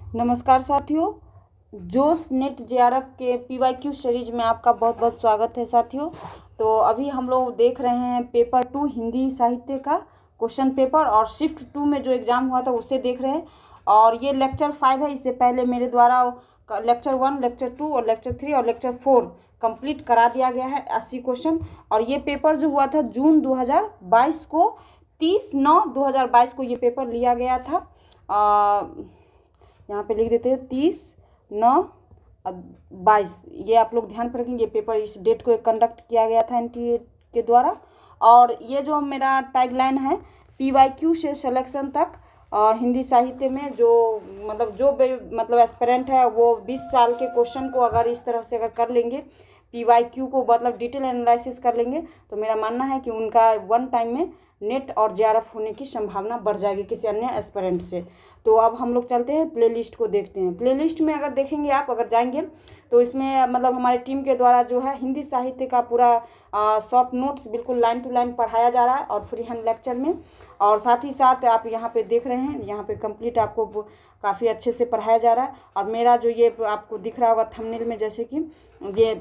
नमस्कार साथियों। जोश नेट जेआरएफ के पीवाईक्यू सीरीज में आपका बहुत बहुत स्वागत है साथियों। तो अभी हम लोग देख रहे हैं पेपर 2 हिंदी साहित्य का क्वेश्चन पेपर, और शिफ्ट 2 में जो एग्ज़ाम हुआ था उसे देख रहे हैं। और ये लेक्चर 5 है। इससे पहले मेरे द्वारा लेक्चर 1, लेक्चर 2 और लेक्चर 3 और लेक्चर 4 कंप्लीट करा दिया गया है 80 क्वेश्चन। और ये पेपर जो हुआ था जून 2022 को, 30/9/2022 को ये पेपर लिया गया था। यहाँ पे लिख देते हैं 30/9/22। ये आप लोग ध्यान पर रखेंगे, ये पेपर इस डेट को कंडक्ट किया गया था एनटीए के द्वारा। और ये जो मेरा टैगलाइन है, पीवाईक्यू से सिलेक्शन तक हिंदी साहित्य में, जो मतलब एस्पिरेंट है वो 20 साल के क्वेश्चन को अगर इस तरह से अगर कर लेंगे, पीवाईक्यू को मतलब डिटेल एनालिसिस कर लेंगे, तो मेरा मानना है कि उनका वन टाइम में नेट और जेआरएफ होने की संभावना बढ़ जाएगी किसी अन्य एस्पिरेंट से। तो अब हम लोग चलते हैं प्लेलिस्ट को देखते हैं। प्लेलिस्ट में अगर देखेंगे, आप अगर जाएंगे तो इसमें मतलब हमारे टीम के द्वारा जो है हिंदी साहित्य का पूरा शॉर्ट नोट्स बिल्कुल लाइन टू लाइन पढ़ाया जा रहा है, और फ्री हैंड लेक्चर में। और साथ ही साथ आप यहाँ पे देख रहे हैं, यहाँ पे कंप्लीट आपको काफ़ी अच्छे से पढ़ाया जा रहा है। और मेरा जो ये आपको दिख रहा होगा थंबनेल में, जैसे कि ये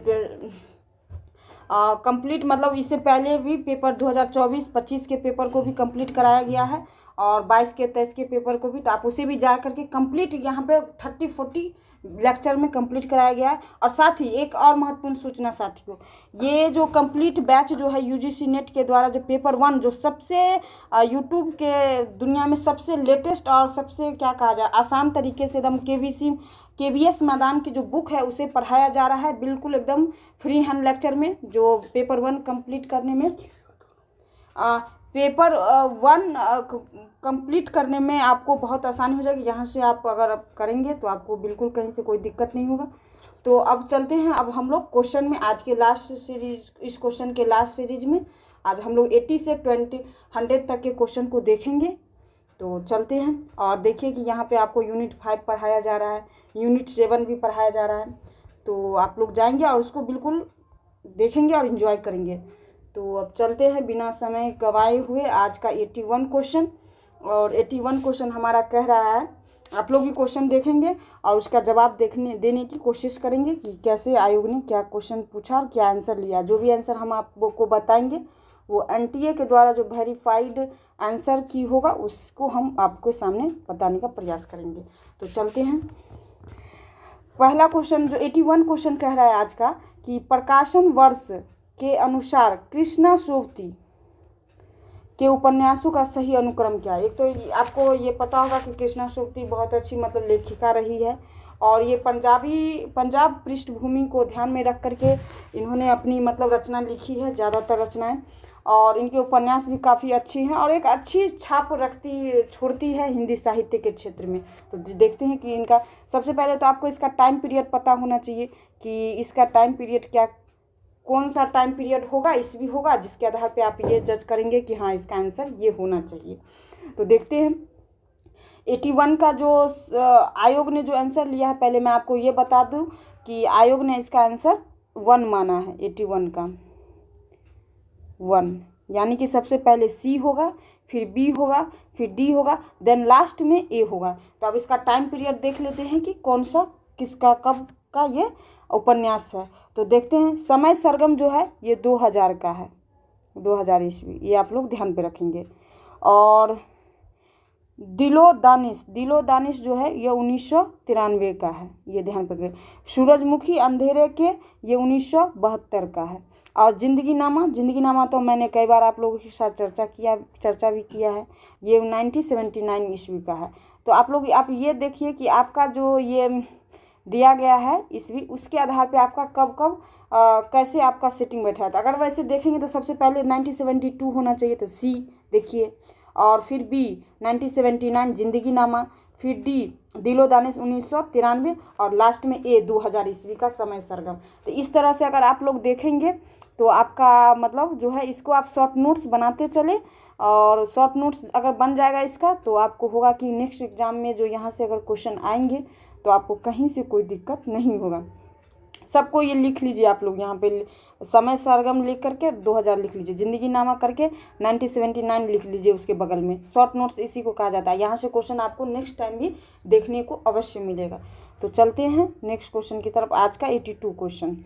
कंप्लीट मतलब इससे पहले भी पेपर 2024-25 के पेपर को भी कंप्लीट कराया गया है, और 22 के 23 के पेपर को भी। तो आप उसे भी जा करके कंप्लीट यहाँ पे 30-40 लेक्चर में कंप्लीट कराया गया है। और साथ ही एक और महत्वपूर्ण सूचना साथियों, ये जो कंप्लीट बैच जो है यूजीसी नेट के द्वारा, जो पेपर 1 जो सबसे यूट्यूब के दुनिया में सबसे लेटेस्ट और सबसे क्या कहा जाए आसान तरीके से एकदम केवीएस मैदान की जो बुक है उसे पढ़ाया जा रहा है, बिल्कुल एकदम फ्री हैंड लेक्चर में। जो पेपर 1 कंप्लीट करने में पेपर 1 कंप्लीट करने में आपको बहुत आसानी हो जाएगी। यहाँ से आप अगर करेंगे तो आपको बिल्कुल कहीं से कोई दिक्कत नहीं होगा। तो अब चलते हैं, अब हम लोग क्वेश्चन में, आज के लास्ट सीरीज, इस क्वेश्चन के लास्ट सीरीज में आज हम लोग 80 से 100 तक के क्वेश्चन को देखेंगे। तो चलते हैं और देखिए कि यहाँ पे आपको यूनिट 5 पढ़ाया जा रहा है, यूनिट 7 भी पढ़ाया जा रहा है। तो आप लोग जाएंगे और उसको बिल्कुल देखेंगे और इन्जॉय करेंगे। तो अब चलते हैं बिना समय गवाए हुए आज का 81 क्वेश्चन। और 81 क्वेश्चन हमारा कह रहा है, आप लोग भी क्वेश्चन देखेंगे और उसका जवाब देने की कोशिश करेंगे कि कैसे आयोग ने क्या क्वेश्चन पूछा और क्या आंसर लिया। जो भी आंसर हम आपको बताएंगे वो एनटीए के द्वारा जो वेरीफाइड आंसर की होगा उसको हम आपके सामने बताने का प्रयास करेंगे। तो चलते हैं। पहला क्वेश्चन जो 81 क्वेश्चन कह रहा है आज का, कि प्रकाशन वर्ष के अनुसार कृष्णा सोवती के उपन्यासों का सही अनुक्रम क्या है। एक तो आपको ये पता होगा कि कृष्णा सोवती बहुत अच्छी मतलब लेखिका रही है, और ये पंजाब पृष्ठभूमि को ध्यान में रख करके इन्होंने अपनी मतलब रचना लिखी है, ज़्यादातर रचनाएं। और इनके उपन्यास भी काफ़ी अच्छी हैं और एक अच्छी छाप छोड़ती है हिंदी साहित्य के क्षेत्र में। तो देखते हैं कि इनका, सबसे पहले तो आपको इसका टाइम पीरियड पता होना चाहिए कि इसका टाइम पीरियड क्या, कौन सा टाइम पीरियड होगा, ईस्वी होगा, जिसके आधार पे आप ये जज करेंगे कि हाँ इसका आंसर ये होना चाहिए। तो देखते हैं 81 का जो आयोग ने जो आंसर लिया है, पहले मैं आपको ये बता दूं कि आयोग ने इसका आंसर 1 माना है। 81 का 1, यानी कि सबसे पहले सी होगा, फिर बी होगा, फिर डी होगा, देन लास्ट में ए होगा। तो अब इसका टाइम पीरियड देख लेते हैं कि कौन सा किसका कब का ये उपन्यास है। तो देखते हैं, समय सरगम जो है ये 2000 का है, 2000 ईस्वी, ये आप लोग ध्यान पे रखेंगे। और दिलो दानिश जो है ये 1993 का है, ये ध्यान पे रखें। सूरजमुखी अंधेरे के ये 1972 का है। और जिंदगी नामा तो मैंने कई बार आप लोगों के साथ चर्चा भी किया है, ये 1979 ईस्वी का है। तो आप ये देखिए कि आपका जो ये दिया गया है ईस्वी, उसके आधार पे आपका कब कैसे आपका सेटिंग बैठा है। तो अगर वैसे देखेंगे तो सबसे पहले 1972 होना चाहिए, तो सी देखिए, और फिर बी 1979 जिंदगी नामा, फिर डी दिलो दानिश 1993, और लास्ट में ए 2000 ईस्वी का समय सरगम। तो इस तरह से अगर आप लोग देखेंगे तो आपका मतलब जो है, इसको आप शॉर्ट नोट्स बनाते चले, और शॉर्ट नोट्स अगर बन जाएगा इसका, तो आपको होगा कि नेक्स्ट एग्जाम में जो यहाँ से अगर क्वेश्चन आएंगे तो आपको कहीं से कोई दिक्कत नहीं होगा। सबको ये लिख लीजिए आप लोग, यहाँ पे समय सरगम लिख करके 2000 लिख लीजिए, जिंदगी नामा करके 1979 लिख लीजिए उसके बगल में। शॉर्ट नोट्स इसी को कहा जाता है। यहाँ से क्वेश्चन आपको नेक्स्ट टाइम भी देखने को अवश्य मिलेगा। तो चलते हैं नेक्स्ट क्वेश्चन की तरफ। आज का 82 क्वेश्चन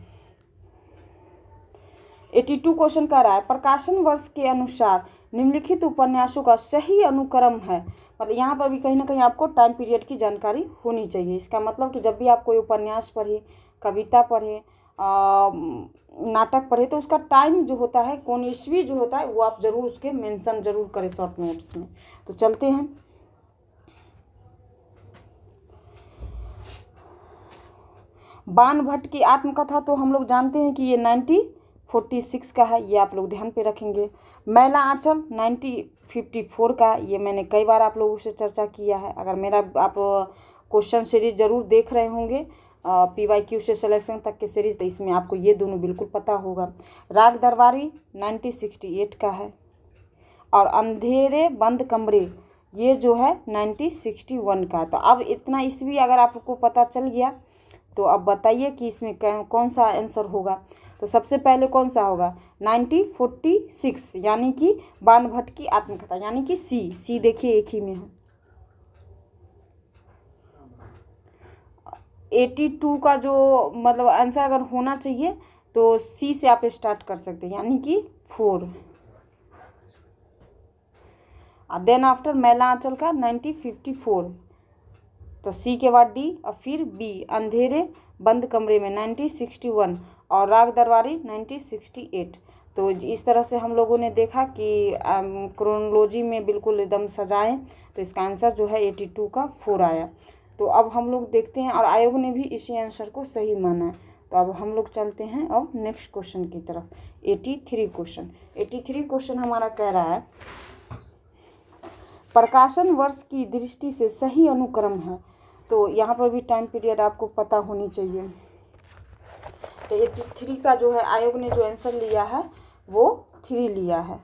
82 क्वेश्चन कह रहा है प्रकाशन वर्ष के अनुसार निम्नलिखित उपन्यासों का सही अनुक्रम है। मतलब यहाँ पर भी कहीं ना कहीं आपको टाइम पीरियड की जानकारी होनी चाहिए। इसका मतलब कि जब भी आप कोई उपन्यास पढ़े, कविता पढ़े, नाटक पढ़े, तो उसका टाइम जो होता है, कौन ईस्वी जो होता है, वो आप जरूर उसके मेंशन जरूर करें शॉर्ट नोट्स में। तो चलते हैं। बाणभट्ट की आत्मकथा तो हम लोग जानते हैं कि ये 1946 का है, ये आप लोग ध्यान पे रखेंगे। मैला आंचल 1954 का, ये मैंने कई बार आप लोगों से चर्चा किया है। अगर मेरा आप क्वेश्चन सीरीज जरूर देख रहे होंगे PYQ से सिलेक्शन तक के सीरीज, तो इसमें आपको ये दोनों बिल्कुल पता होगा। राग दरबारी 1968 का है। और अंधेरे बंद कमरे ये जो है 1961 का। तो अब इतना ईस्वी अगर आपको पता चल गया तो अब बताइए कि इसमें कौन सा आंसर होगा। तो सबसे पहले कौन सा होगा 1946, यानी कि बाणभट्ट की आत्मकथा, यानी कि सी देखिए एक ही में है। 82 का जो मतलब आंसर अगर होना चाहिए तो सी से आप स्टार्ट कर सकते हैं, यानी कि 4। देन आफ्टर मैला आंचल का 1954, तो सी के बाद डी और फिर बी अंधेरे बंद कमरे में 1961 और राग दरबारी 1968। तो इस तरह से हम लोगों ने देखा कि क्रोनोलॉजी में बिल्कुल एकदम सजाएं, तो इसका आंसर जो है 82 का 4 आया। तो अब हम लोग देखते हैं, और आयोग ने भी इसी आंसर को सही माना है। तो अब हम लोग चलते हैं अब नेक्स्ट क्वेश्चन की तरफ। 83 क्वेश्चन हमारा कह रहा है प्रकाशन वर्ष की दृष्टि से सही अनुक्रम है। तो यहाँ पर भी टाइम पीरियड आपको पता होनी चाहिए। तो 83 का जो है आयोग ने जो आंसर लिया है वो 3 लिया है।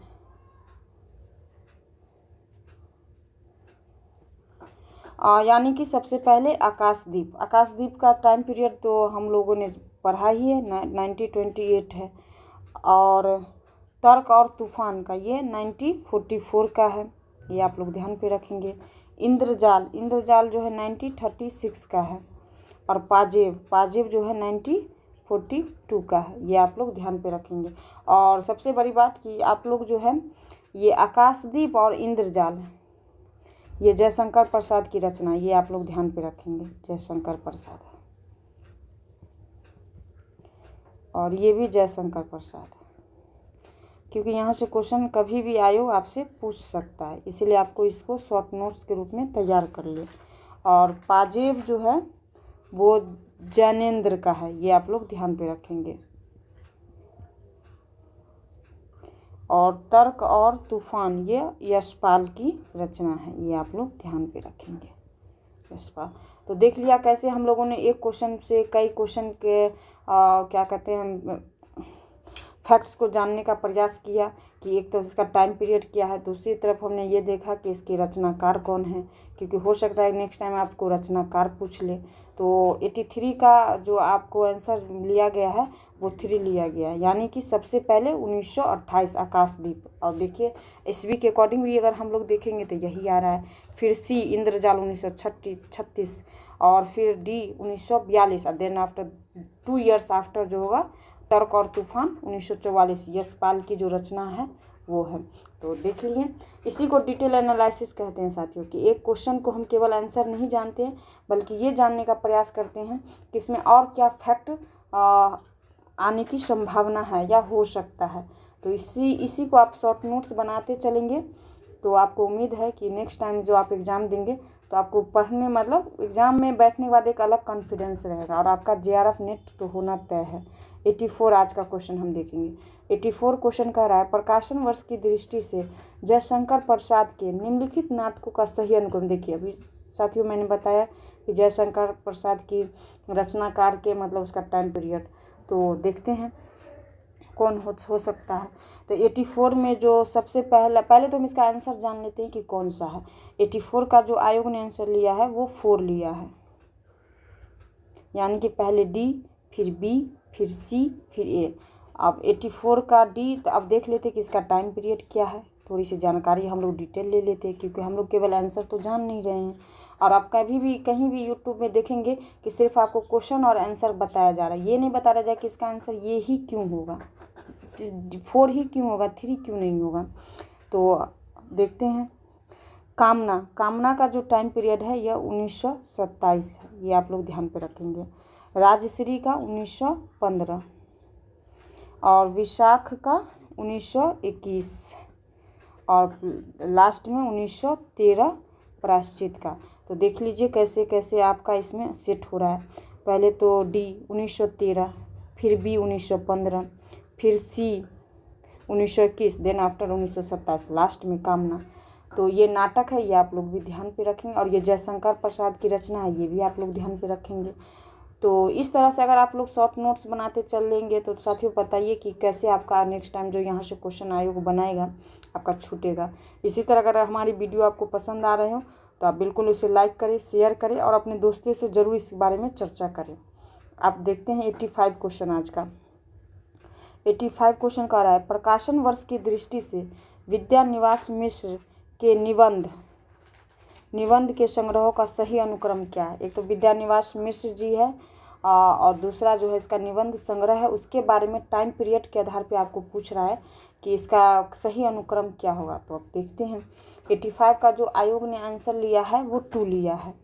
यानी कि सबसे पहले आकाशदीप का टाइम पीरियड तो हम लोगों ने पढ़ा ही है, 1928 है। और तर्क और तूफान का ये 1944 का है, ये आप लोग ध्यान पे रखेंगे। इंद्रजाल जो है 1936 का है। और पाजेब जो है 1942 का है, ये आप लोग ध्यान पे रखेंगे। और सबसे बड़ी बात कि आप लोग जो है ये आकाशदीप और इंद्रजाल, ये जयशंकर प्रसाद की रचना, ये आप लोग ध्यान पे रखेंगे, जयशंकर प्रसाद। और ये भी जयशंकर प्रसाद, क्योंकि यहाँ से क्वेश्चन कभी भी आयोग आपसे पूछ सकता है, इसलिए आपको इसको शॉर्ट नोट्स के रूप में तैयार कर ले। और पाजेब जो है वो जैनेन्द्र का है, ये आप लोग ध्यान पे रखेंगे। और तर्क और तूफान ये यशपाल की रचना है, ये आप लोग ध्यान पे रखेंगे, यशपाल। तो देख लिया कैसे हम लोगों ने एक क्वेश्चन से कई क्वेश्चन के क्या कहते हैं फैक्ट्स को जानने का प्रयास किया कि एक तो इसका टाइम पीरियड क्या है, दूसरी तरफ हमने ये देखा कि इसके रचनाकार कौन है, क्योंकि हो सकता है नेक्स्ट टाइम आपको रचनाकार पूछ ले। तो 83 का जो आपको आंसर लिया गया है वो 3 लिया गया है, यानी कि सबसे पहले 1928 आकाशदीप। और देखिए ईस्वी के अकॉर्डिंग भी अगर हम लोग देखेंगे तो यही आ रहा है। फिर सी इंद्रजाल 1936 और फिर डी 1942 देन आफ्टर 2 ईयर्स आफ्टर जो होगा तर्क और तूफान 1944 यशपाल की जो रचना है वो है। तो देख लिए, इसी को डिटेल एनालिसिस कहते हैं साथियों, कि एक क्वेश्चन को हम केवल आंसर नहीं जानते हैं बल्कि ये जानने का प्रयास करते हैं कि इसमें और क्या फैक्ट आने की संभावना है या हो सकता है। तो इसी को आप शॉर्ट नोट्स बनाते चलेंगे तो आपको उम्मीद है कि नेक्स्ट टाइम जो आप एग्ज़ाम देंगे तो आपको पढ़ने मतलब एग्ज़ाम में बैठने के बाद एक अलग कॉन्फिडेंस रहेगा और आपका JRF नेट तो होना तय है। 84 आज का क्वेश्चन हम देखेंगे। 84 क्वेश्चन कह रहा है प्रकाशन वर्ष की दृष्टि से जयशंकर प्रसाद के निम्नलिखित नाटकों का सही अनुक्रम। देखिए अभी साथियों मैंने बताया कि जयशंकर प्रसाद की रचनाकार के मतलब उसका टाइम पीरियड, तो देखते हैं कौन हो सकता है। तो 84 में जो सबसे पहले तो हम इसका आंसर जान लेते हैं कि कौन सा है। 84 का जो आयोग ने आंसर लिया है वो 4 लिया है, यानी कि पहले डी फिर बी, फिर सी, फिर ए। अब 84 का डी। तो अब देख लेते कि इसका टाइम पीरियड क्या है, थोड़ी सी जानकारी हम लोग डिटेल ले लेते हैं, क्योंकि हम लोग केवल आंसर तो जान नहीं रहे हैं। और आप कभी भी कहीं भी यूट्यूब में देखेंगे कि सिर्फ आपको क्वेश्चन और आंसर बताया जा रहा है, ये नहीं बताया जाए कि इसका आंसर ये ही क्यों होगा, 4 ही क्यों होगा, 3 क्यों नहीं होगा। तो देखते हैं। कामना का जो टाइम पीरियड है यह 1927 है, ये आप लोग ध्यान पे रखेंगे। राजश्री का 1915 और विशाख का 1921 और लास्ट में 1913 प्रायश्चित का। तो देख लीजिए कैसे कैसे आपका इसमें सेट हो रहा है। पहले तो डी 1913, फिर बी 1915, फिर सी 1921, देन आफ्टर 1927, लास्ट में कामना। तो ये नाटक है, ये आप लोग भी ध्यान पे रखेंगे। और ये जयशंकर प्रसाद की रचना है, ये भी आप लोग ध्यान पे रखेंगे। तो इस तरह से अगर आप लोग शॉर्ट नोट्स बनाते चल लेंगे तो साथियों बताइए कि कैसे आपका नेक्स्ट टाइम जो यहाँ से क्वेश्चन आयोग बनाएगा आपका छूटेगा। इसी तरह अगर हमारी वीडियो आपको पसंद आ रहे हो तो आप बिल्कुल उसे लाइक करें, शेयर करें और अपने दोस्तों से ज़रूर इस बारे में चर्चा करें। आप देखते हैं 85 क्वेश्चन आज का। 85 क्वेश्चन का रहा है, प्रकाशन वर्ष की दृष्टि से विद्यानिवास मिश्र के निबंध के संग्रहों का सही अनुक्रम क्या है। एक तो विद्यानिवास मिश्र जी है और दूसरा जो है इसका निबंध संग्रह है, उसके बारे में टाइम पीरियड के आधार पे आपको पूछ रहा है कि इसका सही अनुक्रम क्या होगा। तो अब देखते हैं 85 का जो आयोग ने आंसर लिया है वो 2 लिया है।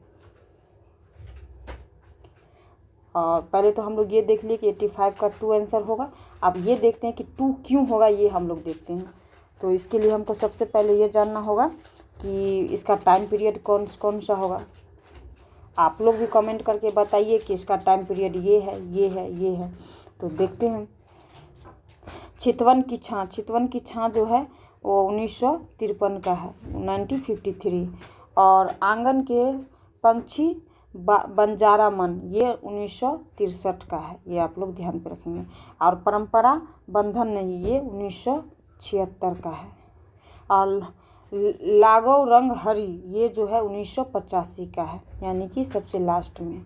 और पहले तो हम लोग ये देख लिए कि 85 का 2 आंसर होगा। अब ये देखते हैं कि 2 क्यों होगा, ये हम लोग देखते हैं। तो इसके लिए हमको सबसे पहले ये जानना होगा कि इसका टाइम पीरियड कौन सा होगा। आप लोग भी कमेंट करके बताइए कि इसका टाइम पीरियड ये है, ये है, ये है। तो देखते हैं। चितवन की छाँ जो है वो 1953 का है, 1953। और आंगन के पंछी बंजारा मन ये 1963 का है, ये आप लोग ध्यान पे रखेंगे। और परंपरा बंधन नहीं, ये 1976 का है। और लागो रंग हरी ये जो है 1985 का है, यानी कि सबसे लास्ट में।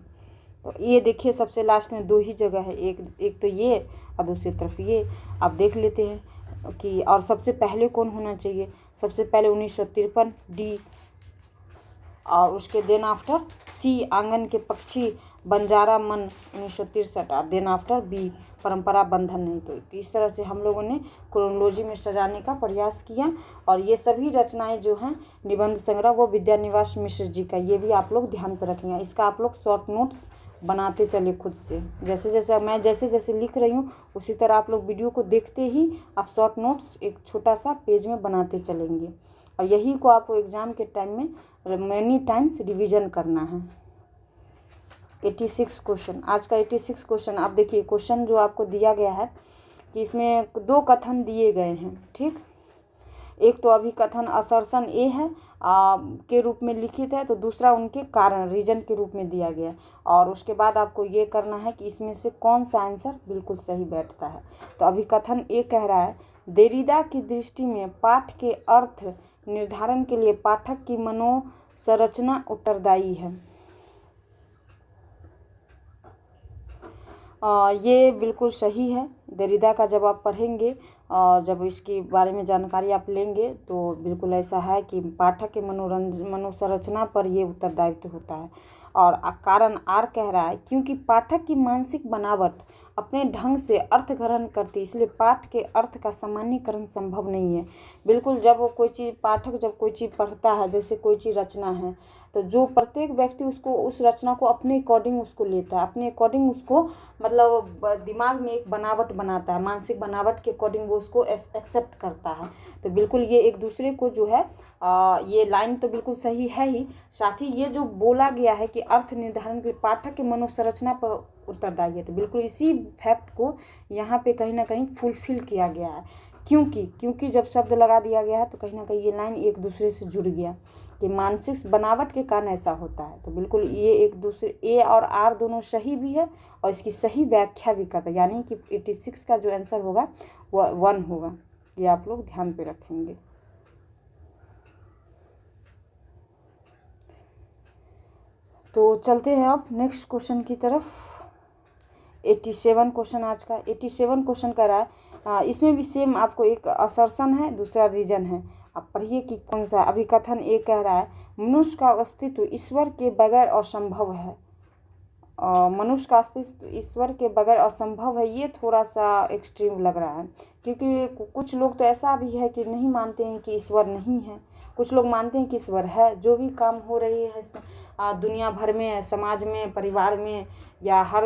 तो ये देखिए सबसे लास्ट में 2 ही जगह है, एक तो ये और दूसरी तरफ ये। आप देख लेते हैं कि और सबसे पहले कौन होना चाहिए। सबसे पहले 1953 डी, और उसके देन आफ्टर सी आंगन के पक्षी बंजारा मन 1963, और देन आफ्टर बी परंपरा बंधन नहीं। तो इस तरह से हम लोगों ने क्रोनोलॉजी में सजाने का प्रयास किया। और ये सभी रचनाएं जो हैं निबंध संग्रह वो विद्यानिवास मिश्र जी का, ये भी आप लोग ध्यान पर रखेंगे। इसका आप लोग शॉर्ट नोट्स बनाते चले खुद से, जैसे जैसे मैं जैसे लिख रही हूँ उसी तरह आप लोग वीडियो को देखते ही आप शॉर्ट नोट्स एक छोटा सा पेज में बनाते चलेंगे। और यही को आपको एग्ज़ाम के टाइम में मैनी टाइम्स रिवीजन करना है। 86 क्वेश्चन, आज का 86 क्वेश्चन। आप देखिए क्वेश्चन जो आपको दिया गया है कि इसमें 2 कथन दिए गए हैं, ठीक। एक तो अभी कथन असर्शन ए है के रूप में लिखित है, तो दूसरा उनके कारण रीजन के रूप में दिया गया है। और उसके बाद आपको ये करना है कि इसमें से कौन सा आंसर बिल्कुल सही बैठता है। तो अभी कथन ए कह रहा है, देरिदा की दृष्टि में पाठ के अर्थ निर्धारण के लिए पाठक की मनोसंरचना उत्तरदायी है। ये बिल्कुल सही है। देरिदा का जब आप पढ़ेंगे और जब इसके बारे में जानकारी आप लेंगे तो बिल्कुल ऐसा है कि पाठक के मनोसंरचना पर ये उत्तरदायित्व होता है। और कारण आर कह रहा है, क्योंकि पाठक की मानसिक बनावट अपने ढंग से अर्थ ग्रहण करती, इसलिए पाठ के अर्थ का सामान्यकरण संभव नहीं है। बिल्कुल जब वो कोई चीज़ पाठक जब कोई चीज़ पढ़ता है, जैसे कोई चीज़ रचना है, तो जो प्रत्येक व्यक्ति उसको उस रचना को अपने अकॉर्डिंग उसको लेता है, अपने अकॉर्डिंग उसको मतलब दिमाग में एक बनावट बनाता है, मानसिक बनावट के अकॉर्डिंग वो उसको एक्सेप्ट करता है। तो बिल्कुल ये एक दूसरे को जो है ये लाइन तो बिल्कुल सही है ही, साथ ही ये जो बोला गया है कि अर्थ निर्धारण के पाठक के मनोसंरचना पर उत्तरदायी है, तो बिल्कुल इसी फैक्ट को यहाँ पे कहीं ना कहीं फुलफिल किया गया है। क्योंकि जब शब्द लगा दिया गया है तो कहीं ना कहीं ये लाइन एक दूसरे से जुड़ गया कि मानसिक बनावट के कारण ऐसा होता है। तो बिल्कुल ये एक दूसरे ए और आर दोनों सही भी है और इसकी सही व्याख्या भी करता है, यानी कि 86 का जो आंसर होगा वह 1 होगा। ये आप लोग ध्यान पे रखेंगे। तो चलते हैं अब नेक्स्ट क्वेश्चन की तरफ। 87 क्वेश्चन आज का 87 क्वेश्चन कर रहा है। इसमें भी सेम आपको एक असर्शन है, दूसरा रीजन है। आप पढ़िए कि कौन सा। अभिकथन ए कह रहा है मनुष्य का अस्तित्व ईश्वर के बगैर असंभव है। मनुष्य का अस्तित्व ईश्वर के बगैर असंभव है, ये थोड़ा सा एक्सट्रीम लग रहा है, क्योंकि कुछ लोग तो ऐसा भी है कि नहीं मानते हैं कि ईश्वर नहीं है, कुछ लोग मानते हैं कि ईश्वर है। जो भी काम हो रही है दुनिया भर में, समाज में, परिवार में या हर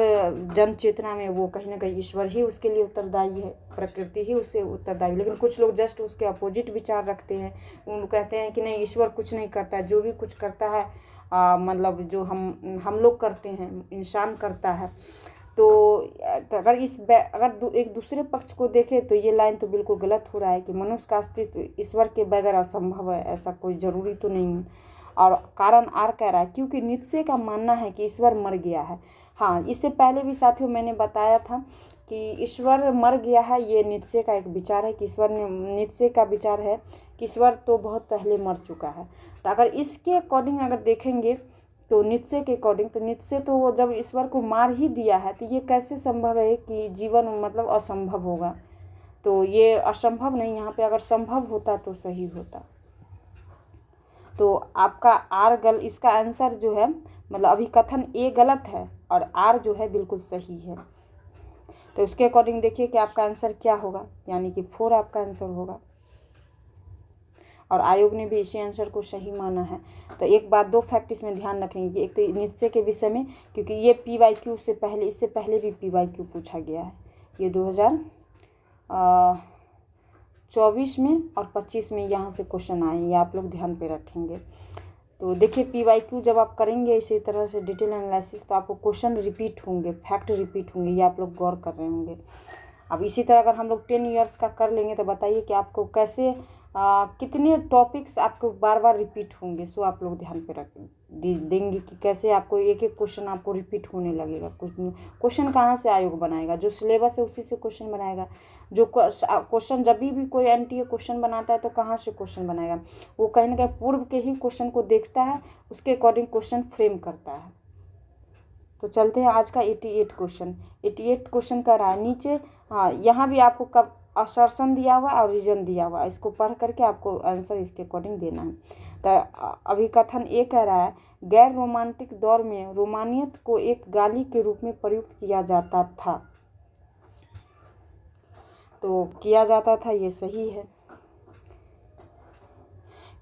जन चेतना में, वो कहीं ना कहीं ईश्वर ही उसके लिए उत्तरदायी है, प्रकृति ही उससे उत्तरदायी। लेकिन कुछ लोग जस्ट उसके अपोजिट विचार रखते हैं। उन कहते हैं कि नहीं, ईश्वर कुछ नहीं करता है, जो भी कुछ करता है मतलब जो हम लोग करते हैं, इंसान करता है। तो अगर एक दूसरे पक्ष को देखें तो ये लाइन तो बिल्कुल गलत हो रहा है कि मनुष्य का अस्तित्व ईश्वर के बगैर असंभव है, ऐसा कोई ज़रूरी तो नहीं है। और कारण आर कह रहा है क्योंकि नीत्शे का मानना है कि ईश्वर मर गया है। हाँ, इससे पहले भी साथियों मैंने बताया था कि ईश्वर मर गया है, ये नीत्शे का एक विचार है कि नीत्शे का विचार है कि ईश्वर तो बहुत पहले मर चुका है। तो अगर इसके अकॉर्डिंग अगर देखेंगे तो नीत्शे के अकॉर्डिंग, तो नीत्शे तो वो जब ईश्वर को मार ही दिया है तो ये कैसे संभव है कि जीवन मतलब असंभव होगा। तो ये असंभव नहीं, यहाँ पे अगर संभव होता तो सही होता। तो आपका इसका आंसर जो है मतलब अभिकथन ए गलत है और आर जो है बिल्कुल सही है। तो उसके अकॉर्डिंग देखिए कि आपका आंसर क्या होगा, यानी कि 4 आपका आंसर होगा। और आयोग ने भी इसी आंसर को सही माना है। तो एक बात, 2 फैक्ट इसमें ध्यान रखेंगे कि एक तो नीत्शे के विषय में, क्योंकि ये PYQ से पहले, इससे पहले भी PYQ पूछा गया है। ये 2024 में और 25 में यहाँ से क्वेश्चन आए, ये आप लोग ध्यान पे रखेंगे। तो देखिए PYQ जब आप करेंगे इसी तरह से डिटेल एनालिसिस, तो आपको क्वेश्चन रिपीट होंगे, फैक्ट रिपीट होंगे, ये आप लोग गौर कर रहे होंगे। अब इसी तरह अगर हम लोग 10 ईयर्स का कर लेंगे तो बताइए कि आपको कैसे कितने टॉपिक्स आपको बार बार रिपीट होंगे। सो आप लोग ध्यान पे देंगे कि कैसे आपको एक एक क्वेश्चन आपको रिपीट होने लगेगा। कुछ क्वेश्चन कहाँ से आयोग बनाएगा, जो सिलेबस है उसी से क्वेश्चन बनाएगा। जो क्वेश्चन जब भी कोई NTA क्वेश्चन बनाता है तो कहाँ से क्वेश्चन बनाएगा, वो कहीं ना कहीं पूर्व के ही क्वेश्चन को देखता है, उसके अकॉर्डिंग क्वेश्चन फ्रेम करता है। तो चलते हैं आज का 88 क्वेश्चन का रहा है नीचे। हाँ, यहाँ भी आपको कब असर्शन दिया हुआ और रीजन दिया हुआ, इसको पढ़ करके आपको आंसर इसके अकॉर्डिंग देना है। तो अभिकथन ए कह रहा है गैर रोमांटिक दौर में रोमानियत को एक गाली के रूप में प्रयुक्त किया जाता था। तो किया जाता था, ये सही है,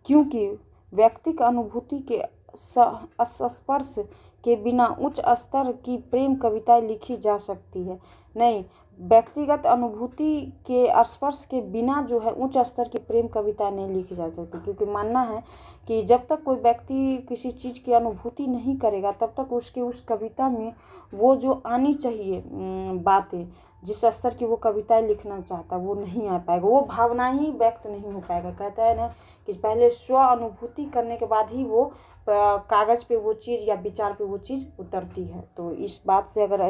क्योंकि व्यक्तिगत अनुभूति के स्पर्श के बिना उच्च स्तर की प्रेम कविताएं लिखी जा सकती है। नहीं, व्यक्तिगत अनुभूति के स्पर्श के बिना जो है उच्च स्तर की प्रेम कविता नहीं लिखी जा सकती, क्योंकि मानना है कि जब तक कोई व्यक्ति किसी चीज़ की अनुभूति नहीं करेगा तब तक उसके उस कविता में वो जो आनी चाहिए बातें, जिस स्तर की वो कविताएं लिखना चाहता वो नहीं आ पाएगा, वो भावनाएं ही व्यक्त नहीं हो पाएगा। कहता है ना कि पहले स्व अनुभूति करने के बाद ही वो कागज़ पे वो चीज़ या विचार पे वो चीज़ उतरती है। तो इस बात से अगर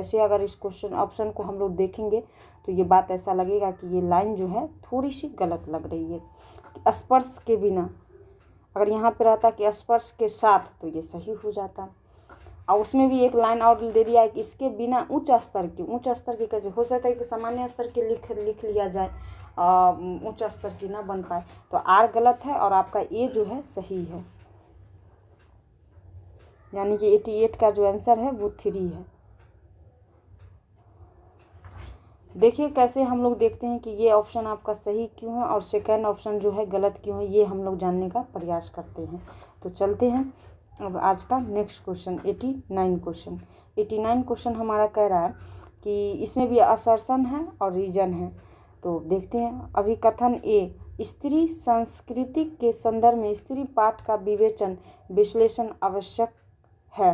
इस क्वेश्चन ऑप्शन को हम लोग देखेंगे तो ये बात ऐसा लगेगा कि ये लाइन जो है थोड़ी सी गलत लग रही है। स्पर्श के बिना, अगर यहाँ पे रहता कि स्पर्श के साथ तो ये सही हो जाता। और उसमें भी एक लाइन और दे दिया है कि इसके बिना उच्च स्तर की कैसे हो सकता है कि सामान्य स्तर के लिख लिया जाए, उच्च स्तर की ना बन पाए। तो आर गलत है और आपका ए जो है सही है, यानी कि 88 का जो आंसर है वो 3 है। देखिए कैसे हम लोग देखते हैं कि ये ऑप्शन आपका सही क्यों है और सेकंड ऑप्शन जो है गलत क्यों है, ये हम लोग जानने का प्रयास करते हैं। तो चलते हैं अब आज का नेक्स्ट क्वेश्चन 89 क्वेश्चन हमारा कह रहा है कि इसमें भी असर्शन है और रीजन है। तो देखते हैं। अभिकथन ए स्त्री संस्कृति के संदर्भ में स्त्री पाठ का विश्लेषण आवश्यक है।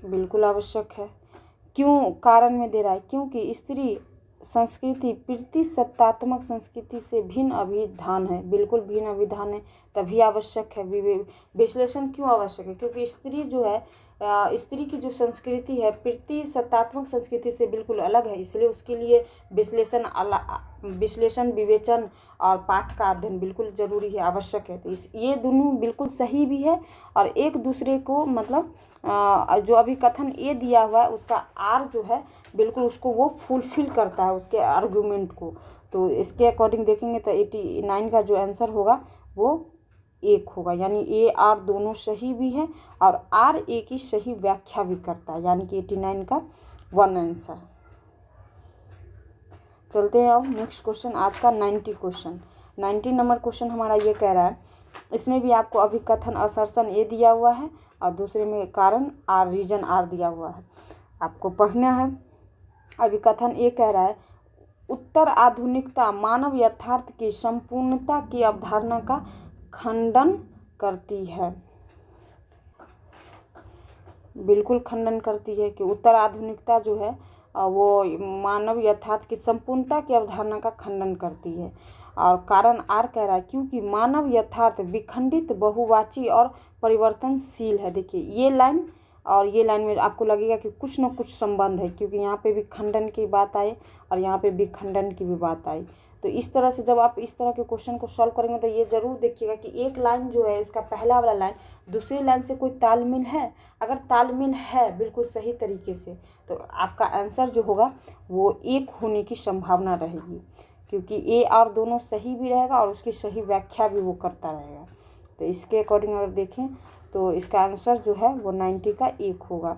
बिल्कुल आवश्यक है। क्यों कारण में दे रहा है, क्योंकि स्त्री संस्कृति प्रतिसत्तात्मक संस्कृति से भिन्न अभिधान है। बिल्कुल भिन्न अभिधान है, तभी आवश्यक है। विश्लेषण क्यों आवश्यक है? क्योंकि स्त्री जो है, स्त्री की जो संस्कृति है प्रतिसत्तात्मक संस्कृति से बिल्कुल अलग है, इसलिए उसके लिए विश्लेषण, विवेचन और पाठ का अध्ययन बिल्कुल ज़रूरी है, आवश्यक है। तो ये दोनों बिल्कुल सही भी है और एक दूसरे को मतलब जो अभी कथन ए दिया हुआ है उसका आर जो है बिल्कुल उसको वो फुलफिल करता है उसके आर्गूमेंट को। तो इसके अकॉर्डिंग देखेंगे तो 89 का जो आंसर होगा वो एक होगा, यानी ए आर दोनों सही भी है और आर ए की सही व्याख्या भी करता है, यानी कि 89 का 1 आंसर। चलते हैं अब नेक्स्ट क्वेश्चन, आज का 90 क्वेश्चन। 90 नंबर क्वेश्चन हमारा ये कह रहा है, इसमें भी आपको अभिकथन असर्शन ए दिया हुआ है और दूसरे में कारण आर, रीजन आर दिया हुआ है, आपको पढ़ना है। अभिकथन ए कह रहा है, उत्तर आधुनिकता मानव यथार्थ की संपूर्णता की अवधारणा का खंडन करती है। बिल्कुल खंडन करती है कि उत्तर आधुनिकता जो है वो मानव यथार्थ की संपूर्णता की अवधारणा का खंडन करती है। और कारण आर कह रहा है, क्योंकि मानव यथार्थ विखंडित, बहुवाची और परिवर्तनशील है। देखिए ये लाइन और ये लाइन में आपको लगेगा कि कुछ न कुछ संबंध है, क्योंकि यहाँ पे भी खंडन की बात आई और यहाँ पे भी खंडन की भी बात आई। तो इस तरह से जब आप इस तरह के क्वेश्चन को सॉल्व करेंगे तो ये ज़रूर देखिएगा कि एक लाइन जो है, इसका पहला वाला लाइन दूसरी लाइन से कोई तालमेल है। अगर तालमेल है बिल्कुल सही तरीके से तो आपका आंसर जो होगा वो एक होने की संभावना रहेगी, क्योंकि ए और दोनों सही भी रहेगा और उसकी सही व्याख्या भी वो करता रहेगा। तो इसके अकॉर्डिंग अगर देखें तो इसका आंसर जो है वो 90 का एक होगा,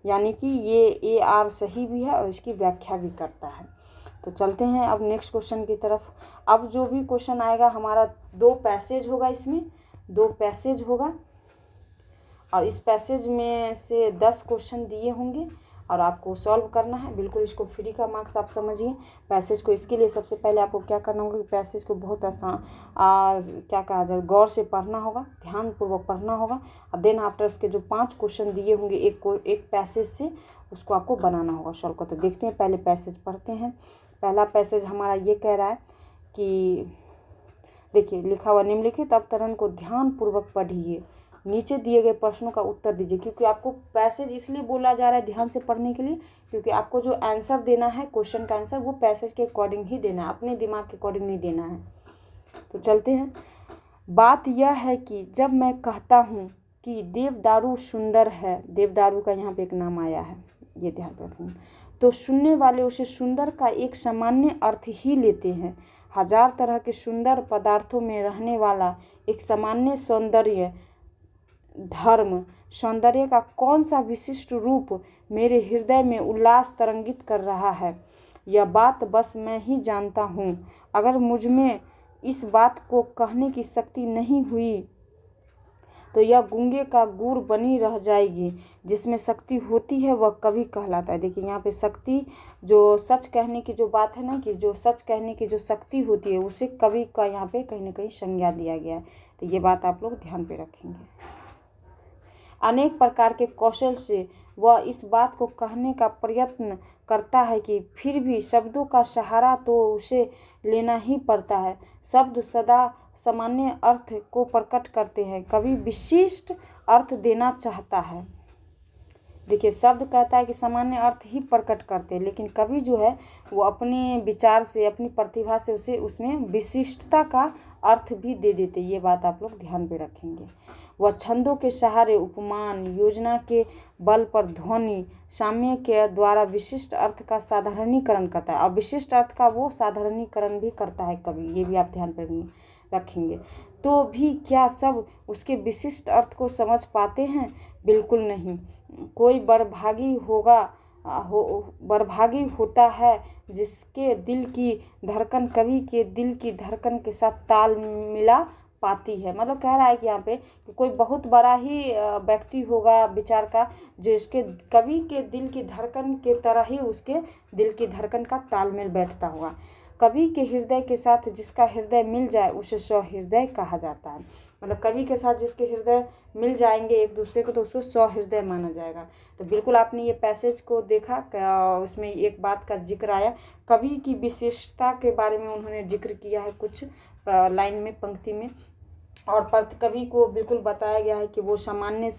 यानी कि ये ए आर सही भी है और इसकी व्याख्या भी करता है। तो चलते हैं अब नेक्स्ट क्वेश्चन की तरफ। अब जो भी क्वेश्चन आएगा हमारा 2 पैसेज होगा, इसमें 2 पैसेज होगा और इस पैसेज में से 10 क्वेश्चन दिए होंगे और आपको सॉल्व करना है। बिल्कुल इसको फ्री का मार्क्स आप समझिए पैसेज को। इसके लिए सबसे पहले आपको क्या करना होगा कि पैसेज को बहुत आसान क्या कहा जाए, गौर से पढ़ना होगा, ध्यानपूर्वक पढ़ना होगा और देन आफ्टर उसके जो 5 क्वेश्चन दिए होंगे एक पैसेज से उसको आपको बनाना होगा, सॉल्व करते। देखते हैं, पहले पैसेज पढ़ते हैं। पहला पैसेज हमारा ये कह रहा है कि देखिए लिखा हुआ, निम्नलिखित अवतरण को ध्यानपूर्वक पढ़िए, नीचे दिए गए प्रश्नों का उत्तर दीजिए। क्योंकि आपको पैसेज इसलिए बोला जा रहा है ध्यान से पढ़ने के लिए, क्योंकि आपको जो आंसर देना है क्वेश्चन का आंसर वो पैसेज के अकॉर्डिंग ही देना है, अपने दिमाग के अकॉर्डिंग नहीं देना है। तो चलते हैं। बात यह है कि जब मैं कहता हूँ कि देवदारू सुंदर है, देवदारू का यहाँ पे एक नाम आया है, ये ध्यान रखें, तो सुनने वाले उसे सुंदर का एक सामान्य अर्थ ही लेते हैं। हजार तरह के सुंदर पदार्थों में रहने वाला एक सामान्य सौंदर्य धर्म सौंदर्य का कौन सा विशिष्ट रूप मेरे हृदय में उल्लास तरंगित कर रहा है, यह बात बस मैं ही जानता हूँ। अगर मुझ में इस बात को कहने की शक्ति नहीं हुई तो यह गूंगे का गूढ़ बनी रह जाएगी। जिसमें शक्ति होती है वह कवि कहलाता है। देखिए यहाँ पे शक्ति, जो सच कहने की जो बात है ना, कि जो सच कहने की जो शक्ति होती है उसे कवि का यहाँ पे कहीं ना कहीं संज्ञा दिया गया है। तो ये बात आप लोग ध्यान पे रखेंगे। अनेक प्रकार के कौशल से वह इस बात को कहने का प्रयत्न करता है कि फिर भी शब्दों का सहारा तो उसे लेना ही पड़ता है। शब्द सदा सामान्य अर्थ को प्रकट करते हैं, कभी विशिष्ट अर्थ देना चाहता है। देखिए शब्द कहता है कि सामान्य अर्थ ही प्रकट करते हैं, लेकिन कवि जो है वो अपने विचार से, अपनी प्रतिभा से उसे उसमें विशिष्टता का अर्थ भी दे देते। ये बात आप लोग ध्यान पे रखेंगे। वह छंदों के सहारे, उपमान, योजना के बल पर ध्वनि साम्य के द्वारा विशिष्ट अर्थ का साधारणीकरण करता है और विशिष्ट अर्थ का वो साधारणीकरण भी करता है कवि। ये भी आप ध्यान पर रखेंगे। तो भी क्या सब उसके विशिष्ट अर्थ को समझ पाते हैं? बिल्कुल नहीं। कोई बड़भागी होता है जिसके दिल की धड़कन कवि के दिल की धड़कन के साथ ताल मिला पाती है। मतलब कह रहा है कि यहाँ पे कि कोई बहुत बड़ा ही व्यक्ति होगा विचार का, जिसके कवि के दिल की धड़कन के तरह ही उसके दिल की धड़कन का तालमेल बैठता होगा। कवि के हृदय के साथ जिसका हृदय मिल जाए उसे सहृदय कहा जाता है। मतलब कवि के साथ जिसके हृदय मिल जाएंगे एक दूसरे को तो उसको सहृदय माना जाएगा। तो बिल्कुल आपने ये पैसेज को देखा, उसमें एक बात का जिक्र आया, कवि की विशेषता के बारे में उन्होंने जिक्र किया है कुछ लाइन में, पंक्ति में। और कवि को बिल्कुल बताया गया है कि वो सामान्य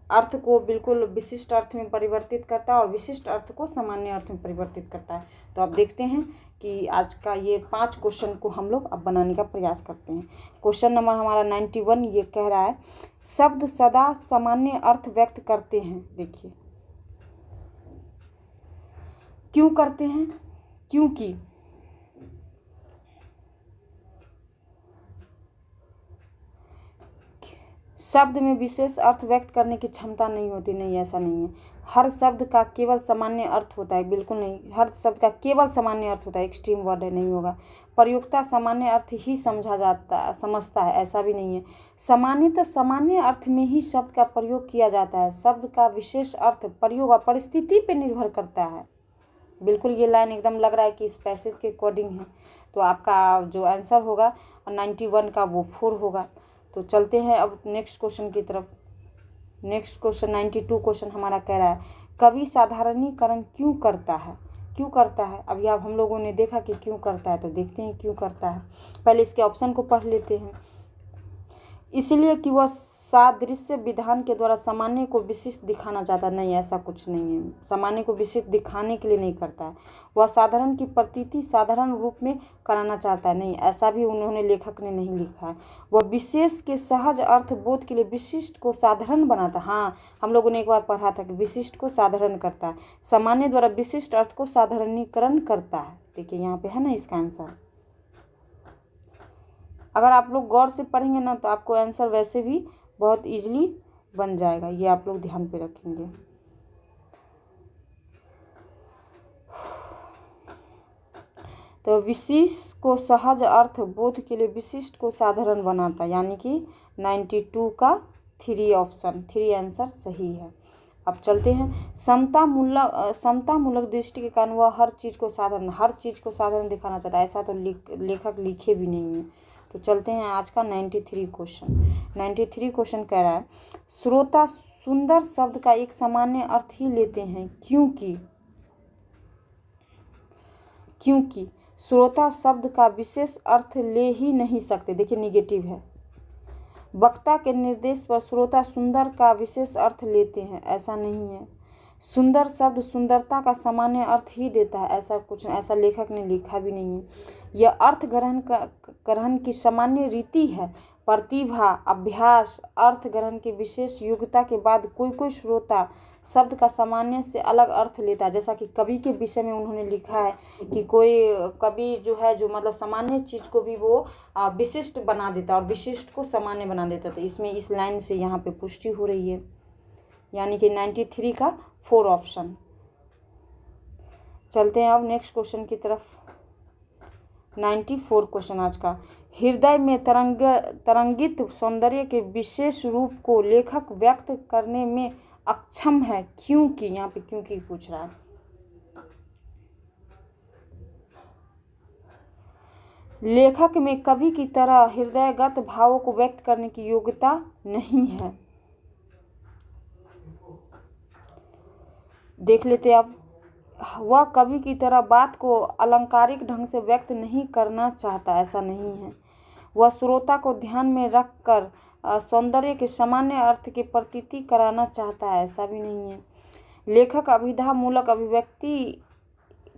अर्थ को बिल्कुल विशिष्ट अर्थ में परिवर्तित करता है और विशिष्ट अर्थ को सामान्य अर्थ में परिवर्तित करता है। तो अब देखते हैं कि आज का ये 5 क्वेश्चन को हम लोग अब बनाने का प्रयास करते हैं। क्वेश्चन नंबर हमारा 91 ये कह रहा है, शब्द सदा सामान्य अर्थ व्यक्त करते हैं। देखिए क्यों करते हैं? क्योंकि शब्द में विशेष अर्थ व्यक्त करने की क्षमता नहीं होती। नहीं, ऐसा नहीं है। हर शब्द का केवल सामान्य अर्थ होता है, बिल्कुल नहीं। हर शब्द का केवल सामान्य अर्थ होता है, एक्सट्रीम वर्ड है, नहीं होगा। प्रयोक्ता सामान्य अर्थ ही समझता है, ऐसा भी नहीं है। सामान्यतः सामान्य अर्थ में ही शब्द का प्रयोग किया जाता है। शब्द का विशेष अर्थ प्रयोग और परिस्थिति पर निर्भर करता है। बिल्कुल ये लाइन एकदम लग रहा है कि इस पैसेज के अकॉर्डिंग है। तो आपका जो आंसर होगा 91 का वो 4 होगा। तो चलते हैं अब नेक्स्ट क्वेश्चन की तरफ। नेक्स्ट क्वेश्चन 92 क्वेश्चन हमारा कह रहा है, कवि साधारणीकरण क्यों करता है? क्यों करता है? अभी अब हम लोगों ने देखा कि क्यों करता है, तो देखते हैं क्यों करता है। पहले इसके ऑप्शन को पढ़ लेते हैं। इसलिए कि वह सादृश्य विधान के द्वारा सामान्य को विशिष्ट दिखाना चाहता। नहीं, ऐसा कुछ नहीं है। सामान्य को विशिष्ट दिखाने के लिए नहीं करता है। वह साधारण की प्रतीति साधारण रूप में कराना चाहता है। नहीं, ऐसा भी उन्होंने लेखक ने नहीं लिखा है। वह विशेष के सहज अर्थ बोध के लिए विशिष्ट को साधारण बनाता। हाँ, हम लोगों ने एक बार पढ़ा था कि विशिष्ट को साधारण करता है। सामान्य द्वारा विशिष्ट अर्थ को साधारणीकरण करता है। देखिए यहाँ पे है ना इसका आंसर। अगर आप लोग गौर से पढ़ेंगे ना तो आपको आंसर वैसे भी बहुत इजीली बन जाएगा। ये आप लोग ध्यान पे रखेंगे। तो विशिष्ट को सहज अर्थ बोध के लिए विशिष्ट को साधारण बनाता, यानी कि 92 का 3 ऑप्शन 3 आंसर सही है। अब चलते हैं, समतामूलक दृष्टि के कारण वह हर चीज़ को साधारण दिखाना चाहता है। ऐसा तो लेखक लिखे भी नहीं है। तो चलते हैं आज का 93 क्वेश्चन। 93 क्वेश्चन कह रहा है, श्रोता सुंदर शब्द का एक सामान्य अर्थ ही लेते हैं क्योंकि श्रोता शब्द का विशेष अर्थ ले ही नहीं सकते। देखिए निगेटिव है। वक्ता के निर्देश पर श्रोता सुंदर का विशेष अर्थ लेते हैं, ऐसा नहीं है। सुंदर शब्द सुंदरता का सामान्य अर्थ ही देता है, ऐसा लेखक ने लिखा भी नहीं है। यह अर्थ ग्रहण की सामान्य रीति है। प्रतिभा, अभ्यास, अर्थ ग्रहण की विशेष योग्यता के बाद कोई श्रोता शब्द का सामान्य से अलग अर्थ लेता है। जैसा कि कवि के विषय में उन्होंने लिखा है कि कोई कवि जो है जो मतलब सामान्य चीज़ को भी वो विशिष्ट बना देता और विशिष्ट को सामान्य बना देता। तो इसमें इस लाइन से यहाँ पे पुष्टि हो रही है, यानी कि 93 का 4 ऑप्शन। चलते हैं अब नेक्स्ट क्वेश्चन की तरफ। 94 क्वेश्चन आज का, हृदय में तरंगित सौंदर्य के विशेष रूप को लेखक व्यक्त करने में अक्षम है क्योंकि, यहाँ पे क्योंकि पूछ रहा है। लेखक में कवि की तरह हृदयगत भावों को व्यक्त करने की योग्यता नहीं है। देख लेते अब, वह कवि की तरह बात को अलंकारिक ढंग से व्यक्त नहीं करना चाहता, ऐसा नहीं है। वह श्रोता को ध्यान में रखकर सौंदर्य के सामान्य अर्थ की प्रतीति कराना चाहता है, ऐसा भी नहीं है। लेखक अभिधामूलक अभिव्यक्ति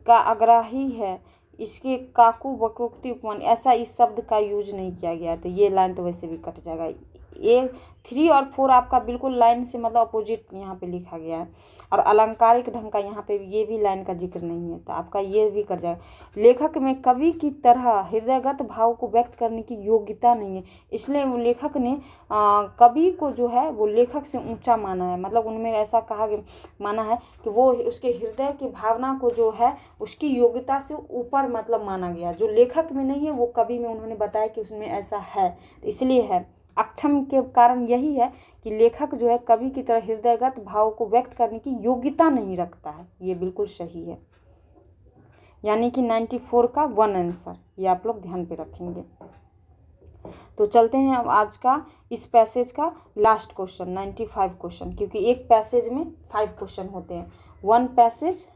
का आग्रही है, इसके काकू वक्रोक्ति उपमान, ऐसा इस शब्द का यूज नहीं किया गया। तो ये लाइन तो वैसे भी कट जाएगा। ये 3 और 4 आपका बिल्कुल लाइन से मतलब अपोजिट यहाँ पे लिखा गया है। और अलंकारिक ढंग का यहाँ पे ये भी लाइन का जिक्र नहीं है, तो आपका ये भी कट जाएगा। लेखक में कवि की तरह हृदयगत भाव को व्यक्त करने की योग्यता नहीं है, इसलिए वो लेखक ने कवि को जो है वो लेखक से ऊंचा माना है। मतलब उनमें ऐसा माना है कि वो उसके हृदय की भावना को जो है उसकी योग्यता से ऊपर मतलब माना गया। जो लेखक में नहीं है वो कवि में उन्होंने बताया कि उसमें ऐसा है, तो इसलिए है। अक्षम के कारण यही है कि लेखक जो है कवि की तरह हृदयगत भाव को व्यक्त करने की योग्यता नहीं रखता है। ये बिल्कुल सही है, यानी कि 94 का 1 आंसर। ये आप लोग ध्यान पे रखेंगे। तो चलते हैं अब आज का इस पैसेज का लास्ट क्वेश्चन 95 क्वेश्चन, क्योंकि एक पैसेज में 5 क्वेश्चन होते हैं। 1 पैसेज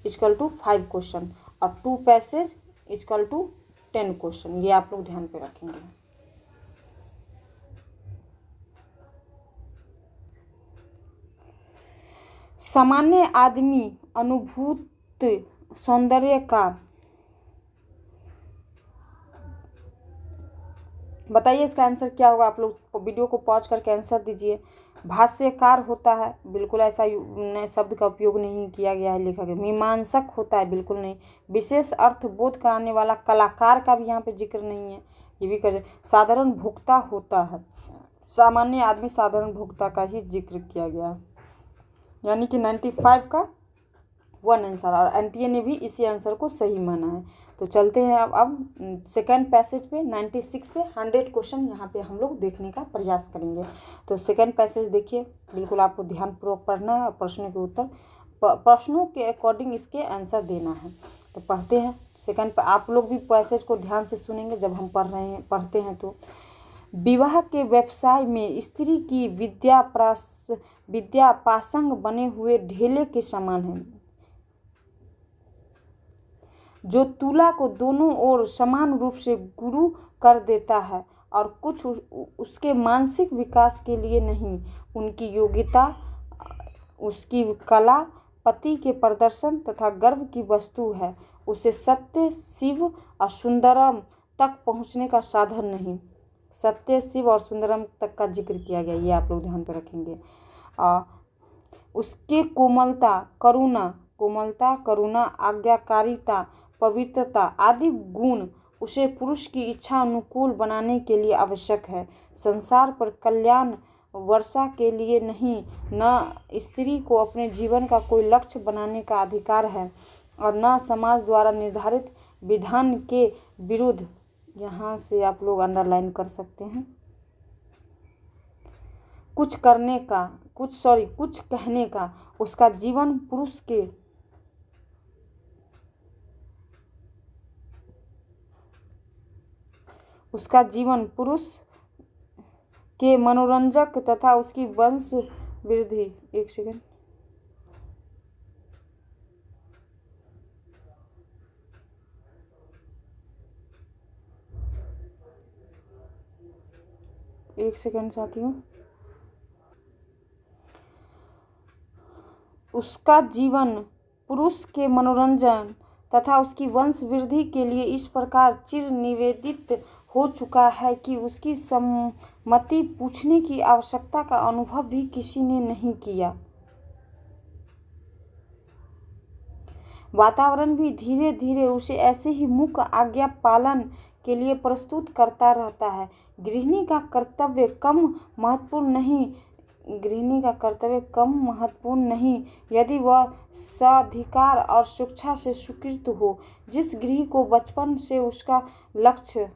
इक्वल टू 5 क्वेश्चन। और 2 पैसेज इक्वल टू 10 क्वेश्चन, ये आप लोग ध्यान पे रखेंगे। सामान्य आदमी अनुभूत सौंदर्य का, बताइए इसका आंसर क्या होगा। आप लोग वीडियो को पॉज करके आंसर दीजिए। भाष्यकार होता है, बिल्कुल ऐसा शब्द का उपयोग नहीं किया गया है लिखा गया। मीमांसक होता है, बिल्कुल नहीं। विशेष अर्थ बोध कराने वाला, कलाकार का भी यहाँ पे जिक्र नहीं है, ये भी कर। साधारण भोक्ता होता है, सामान्य आदमी साधारण भोक्ता का ही जिक्र किया गया है, यानी कि 95 का 1 आंसर, और एनटीए ने भी इसी आंसर को सही माना है। तो चलते हैं अब सेकंड पैसेज पे। 96 से 100 क्वेश्चन यहाँ पे हम लोग देखने का प्रयास करेंगे। तो सेकंड पैसेज देखिए, बिल्कुल आपको ध्यानपूर्वक पढ़ना है और प्रश्नों के उत्तर प्रश्नों के अकॉर्डिंग इसके आंसर देना है। तो पढ़ते हैं सेकंड। आप लोग भी पैसेज को ध्यान से सुनेंगे जब हम पढ़ते हैं। तो विवाह के व्यवसाय में स्त्री की विद्या पासंग बने हुए ढेले के समान है, जो तुला को दोनों ओर समान रूप से गुरु कर देता है, और कुछ उसके मानसिक विकास के लिए नहीं। उनकी योग्यता, उसकी कला पति के प्रदर्शन तथा गर्व की वस्तु है, उसे सत्य, शिव और सुंदरम तक पहुँचने का साधन नहीं। सत्य, शिव और सुंदरम तक का जिक्र किया गया, ये आप लोग ध्यान पर रखेंगे। उसके कोमलता, करुणा, आज्ञाकारिता, पवित्रता आदि गुण उसे पुरुष की इच्छा अनुकूल बनाने के लिए आवश्यक है। संसार पर कल्याण वर्षा के लिए नहीं, न स्त्री को अपने जीवन का कोई लक्ष्य बनाने का अधिकार है, और न समाज द्वारा निर्धारित विधान के विरुद्ध। यहाँ से आप लोग अंडरलाइन कर सकते हैं। कुछ कहने का उसका जीवन पुरुष के मनोरंजक तथा उसकी वंश वृद्धि। एक सेकंड, साथियों। उसका जीवन पुरुष के मनोरंजन तथा उसकी वंश वृद्धि के लिए इस प्रकार चिर निवेदित हो चुका है कि उसकी सम्मति पूछने की आवश्यकता का अनुभव भी किसी ने नहीं किया। वातावरण भी धीरे धीरे उसे ऐसे ही मुख्य आज्ञा पालन के लिए प्रस्तुत करता रहता है। गृहिणी का कर्तव्य कम महत्वपूर्ण नहीं यदि वह साधिकार और शिक्षा से सुकृत हो। जिस गृह को बचपन से उसका लक्ष्य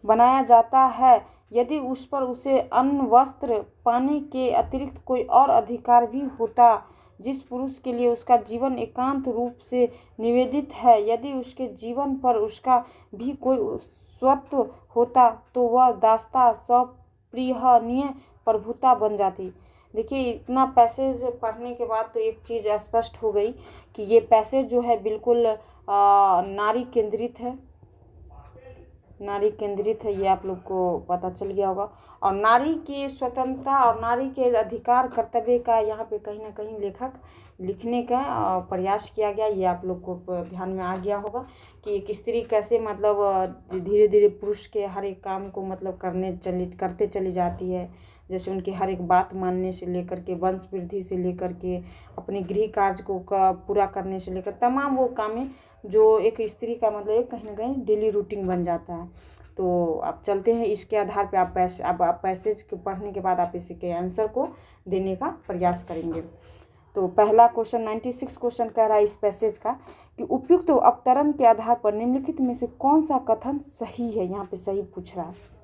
बनाया जाता है, यदि उस पर उसे अन्न, वस्त्र, पानी के अतिरिक्त कोई और अधिकार भी होता, जिस पुरुष के लिए उसका जीवन एकांत रूप से निवेदित है, यदि उसके जीवन पर उसका भी कोई स्वत्व होता, तो वह दासता, सप्रियनीय प्रभुता बन जाती। देखिए, इतना पैसेज पढ़ने के बाद तो एक चीज़ स्पष्ट हो गई कि ये पैसेज जो है बिल्कुल नारी केंद्रित है। ये आप लोग को पता चल गया होगा। और नारी की स्वतंत्रता और नारी के अधिकार कर्तव्य का यहाँ पे कहीं ना कहीं लेखक लिखने का प्रयास किया गया। ये आप लोग को ध्यान में आ गया होगा कि एक स्त्री कैसे मतलब धीरे धीरे पुरुष के हर एक काम को मतलब करते चली जाती है। जैसे उनकी हर एक बात मानने से लेकर के वंश वृद्धि से लेकर के अपने गृह कार्य को पूरा करने से लेकर तमाम वो काम जो एक स्त्री का मतलब एक कहीं ना कहीं डेली रूटीन बन जाता है। तो आप चलते हैं, इसके आधार पे आप पैसेज के पढ़ने के बाद आप इसके आंसर को देने का प्रयास करेंगे। तो पहला क्वेश्चन 96 क्वेश्चन कह रहा है इस पैसेज का कि उपयुक्त अवतरण के आधार पर निम्नलिखित में से कौन सा कथन सही है। यहाँ पे सही पूछ रहा है,